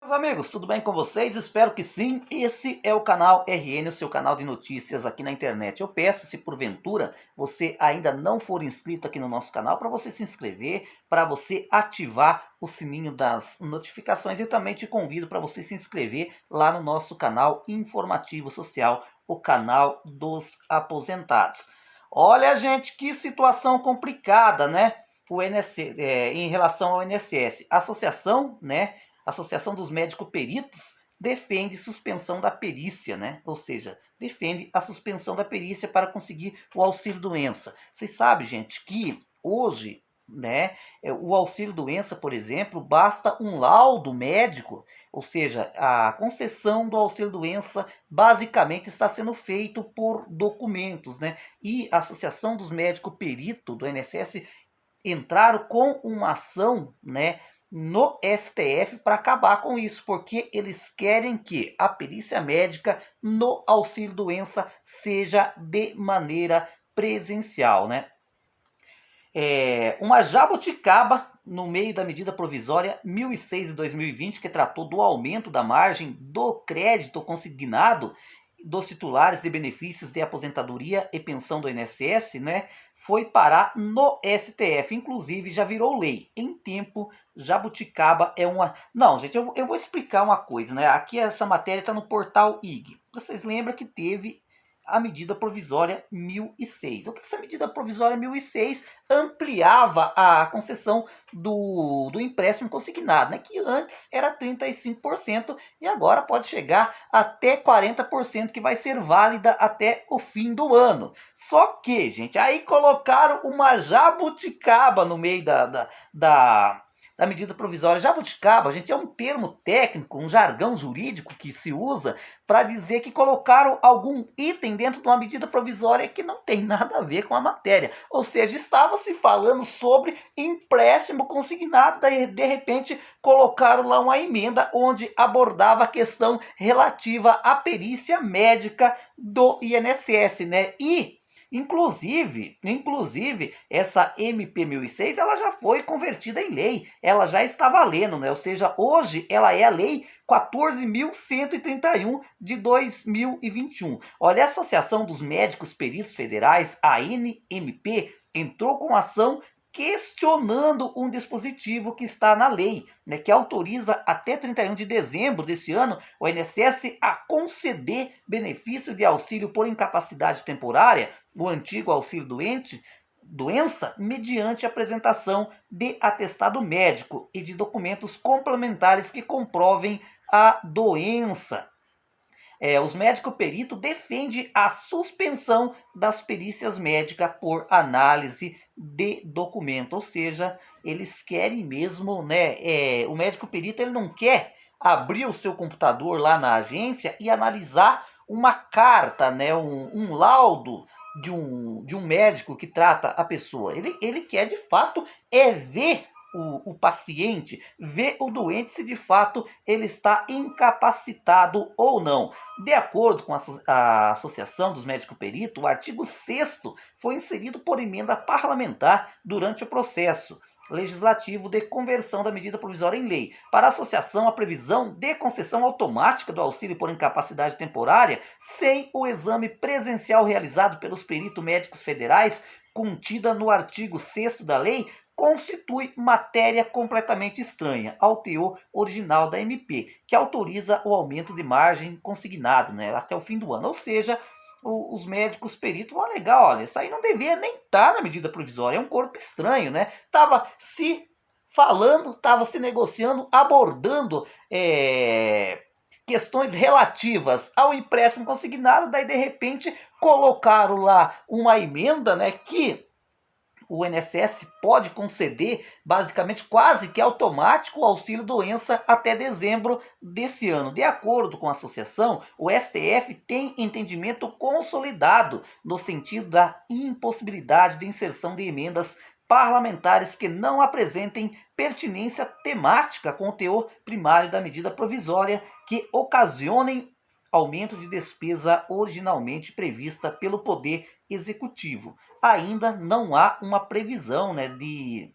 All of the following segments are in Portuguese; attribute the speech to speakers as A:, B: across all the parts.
A: Meus amigos, tudo bem com vocês? Espero que sim. Esse é o canal RN, o seu canal de notícias aqui na internet. Eu peço, se porventura você ainda não for inscrito aqui no nosso canal, para você se inscrever, para você ativar o sininho das notificações e também te convido para você se inscrever lá no nosso canal informativo social, o canal dos aposentados. Olha, gente, que situação complicada, né? O INSS, em relação ao INSS, Associação dos Médicos Peritos defende suspensão da perícia, né? Ou seja, defende a suspensão da perícia para conseguir o auxílio-doença. Vocês sabem, gente, que hoje, né, o auxílio-doença, por exemplo, basta um laudo médico, ou seja, a concessão do auxílio-doença basicamente está sendo feito por documentos, né? E a Associação dos Médicos Peritos do INSS entraram com uma ação, né, no STF para acabar com isso, porque eles querem que a perícia médica no auxílio-doença seja de maneira presencial, né? Uma jabuticaba no meio da medida provisória 1006 de 2020, que tratou do aumento da margem do crédito consignado dos titulares de benefícios de aposentadoria e pensão do INSS, né, foi parar no STF. Inclusive, já virou lei. Em tempo, jabuticaba é uma... Não, gente, eu vou explicar uma coisa, né? Aqui essa matéria está no portal IG. Vocês lembram que teve a medida provisória 1006. O que essa medida provisória 1006 ampliava a concessão do empréstimo consignado, né? Que antes era 35% e agora pode chegar até 40%, que vai ser válida até o fim do ano. Só que, gente, aí colocaram uma jabuticaba no meio da medida provisória. Jabuticaba, gente, é um termo técnico, um jargão jurídico que se usa para dizer que colocaram algum item dentro de uma medida provisória que não tem nada a ver com a matéria. Ou seja, estava se falando sobre empréstimo consignado, daí de repente colocaram lá uma emenda onde abordava a questão relativa à perícia médica do INSS, né? E Inclusive, essa MP 1006 ela já foi convertida em lei, ela já está valendo, né? Ou seja, hoje ela é a lei 14.131 de 2021. Olha, a Associação dos Médicos Peritos Federais, a ANMP, entrou com ação questionando um dispositivo que está na lei, né, que autoriza até 31 de dezembro desse ano o INSS a conceder benefício de auxílio por incapacidade temporária, o antigo auxílio doença, mediante apresentação de atestado médico e de documentos complementares que comprovem a doença. Os médicos peritos defendem a suspensão das perícias médicas por análise de documento, ou seja, eles querem mesmo, né? O médico perito ele não quer abrir o seu computador lá na agência e analisar uma carta, né? Um laudo de um médico que trata a pessoa. Ele quer de fato ver o paciente, ver o doente se de fato ele está incapacitado ou não. De acordo com a Associação dos Médicos Peritos, o artigo 6º foi inserido por emenda parlamentar durante o processo legislativo de conversão da medida provisória em lei. Para a associação, a previsão de concessão automática do auxílio por incapacidade temporária sem o exame presencial realizado pelos peritos médicos federais, contida no artigo 6º da lei, constitui matéria completamente estranha ao teor original da MP, que autoriza o aumento de margem consignado, né, até o fim do ano. Ou seja, os médicos peritos vão alegar, olha, isso aí não devia nem estar na medida provisória, é um corpo estranho, né? Estava se falando, estava se negociando, abordando questões relativas ao empréstimo consignado, daí de repente colocaram lá uma emenda, né, que o INSS pode conceder basicamente quase que automático o auxílio doença até dezembro desse ano. De acordo com a associação, o STF tem entendimento consolidado no sentido da impossibilidade de inserção de emendas parlamentares que não apresentem pertinência temática com o teor primário da medida provisória, que ocasionem aumento de despesa originalmente prevista pelo Poder Executivo. Ainda não há uma previsão, né, de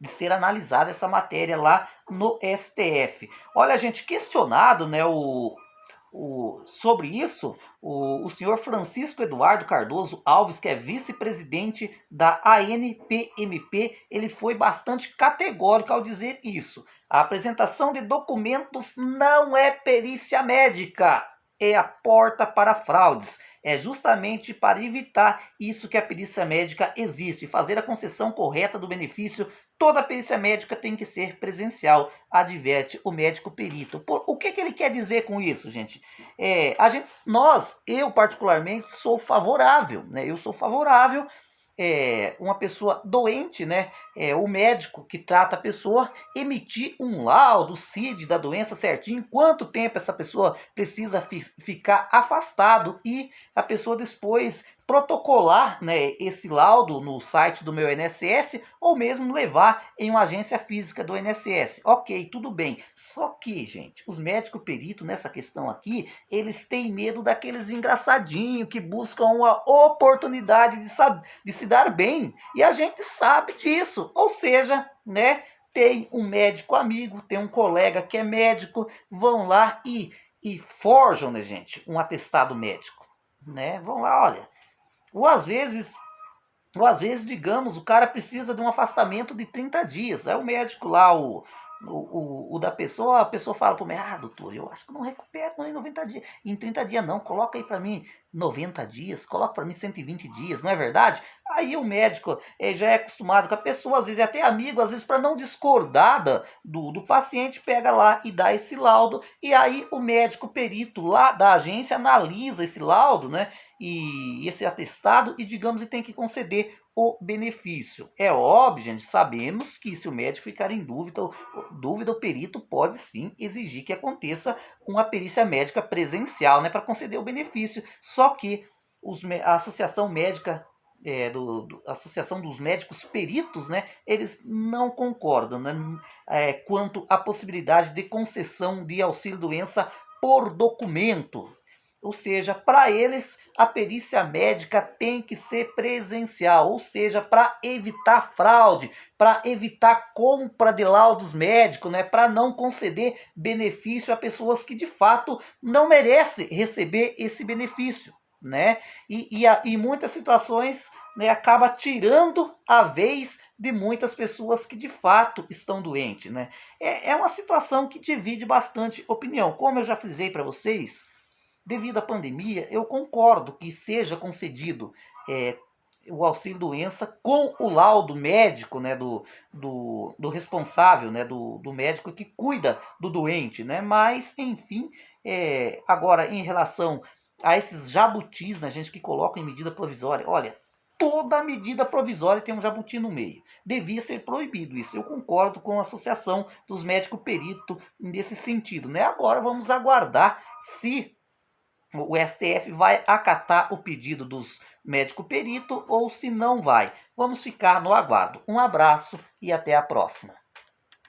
A: de ser analisada essa matéria lá no STF. Olha, gente, questionado, né, sobre isso, o senhor Francisco Eduardo Cardoso Alves, que é vice-presidente da ANPMP, ele foi bastante categórico ao dizer isso. A apresentação de documentos não é perícia médica, é a porta para fraudes. É justamente para evitar isso que a perícia médica existe, fazer a concessão correta do benefício. Toda perícia médica tem que ser presencial, adverte o médico perito. O que ele quer dizer com isso, gente? Eu particularmente sou favorável, né? Eu sou favorável, uma pessoa doente, né? O médico que trata a pessoa emitir um laudo, CID da doença certinho, quanto tempo essa pessoa precisa ficar afastado, e a pessoa depois protocolar, né, esse laudo no site do meu INSS, ou mesmo levar em uma agência física do INSS. Ok, tudo bem. Só que, gente, os médicos peritos nessa questão aqui, eles têm medo daqueles engraçadinhos que buscam uma oportunidade de se dar bem. E a gente sabe disso. Ou seja, né, tem um médico amigo, tem um colega que é médico, vão lá e forjam, né, gente, um atestado médico, né? Vão lá, olha, ou às vezes, digamos, o cara precisa de um afastamento de 30 dias. Aí o médico lá, o da pessoa, a pessoa fala para o médico: doutor, eu acho que não recupero não, em 90 dias. Em 30 dias não, coloca aí para mim 90 dias, coloca para mim 120 dias, não é verdade? Aí o médico já é acostumado com a pessoa, às vezes é até amigo, às vezes para não discordar do paciente, pega lá e dá esse laudo, e aí o médico perito lá da agência analisa esse laudo, né? E esse atestado, e digamos, e tem que conceder o benefício. É óbvio, gente, sabemos que se o médico ficar em dúvida, o perito pode sim exigir que aconteça uma perícia médica presencial, né, para conceder o benefício. Só que a Associação Médica, Associação dos Médicos Peritos, né, eles não concordam, né, quanto à possibilidade de concessão de auxílio-doença por documento. Ou seja, para eles a perícia médica tem que ser presencial, ou seja, para evitar fraude, para evitar compra de laudos médicos, né, para não conceder benefício a pessoas que de fato não merecem receber esse benefício, né? E em muitas situações, né, acaba tirando a vez de muitas pessoas que de fato estão doentes, né? É uma situação que divide bastante opinião. Como eu já frisei para vocês, devido à pandemia, eu concordo que seja concedido o auxílio-doença com o laudo médico, né, do responsável, né, do médico que cuida do doente, né? Mas, enfim, agora em relação a esses jabutis, né, gente, que colocam em medida provisória, olha, toda medida provisória tem um jabuti no meio. Devia ser proibido isso. Eu concordo com a Associação dos Médicos Peritos nesse sentido, né? Agora vamos aguardar se o STF vai acatar o pedido dos médicos peritos ou se não vai. Vamos ficar no aguardo. Um abraço e até a próxima.